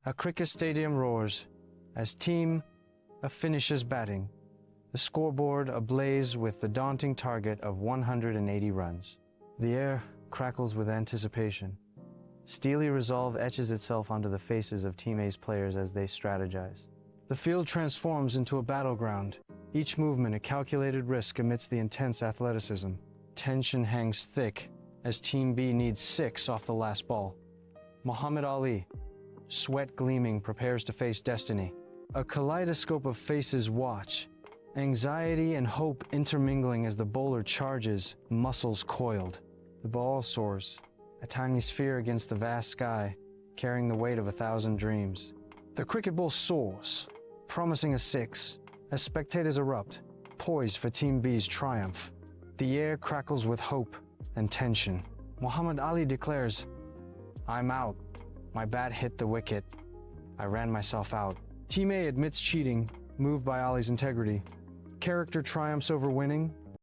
A cricket stadium roars as Team A finishes batting, the scoreboard ablaze with the daunting target of 180 runs. The air crackles with anticipation. Steely resolve etches itself onto the faces of Team A's players as they strategize. The field transforms into a battleground, each movement a calculated risk amidst the intense athleticism. Tension hangs thick as Team B needs 6 off the last ball. Muhammad Ali, sweat gleaming, prepares to face destiny. A kaleidoscope of faces watch, anxiety and hope intermingling as the bowler charges, muscles coiled. The ball soars, a tiny sphere against the vast sky, carrying the weight of 1,000 dreams. The cricket ball soars, promising a 6, as spectators erupt, poised for Team B's triumph. The air crackles with hope and tension. Muhammad Ali declares, "I'm out. My bat hit the wicket. I ran myself out." Team A admits cheating, moved by Ali's integrity. Character triumphs over winning,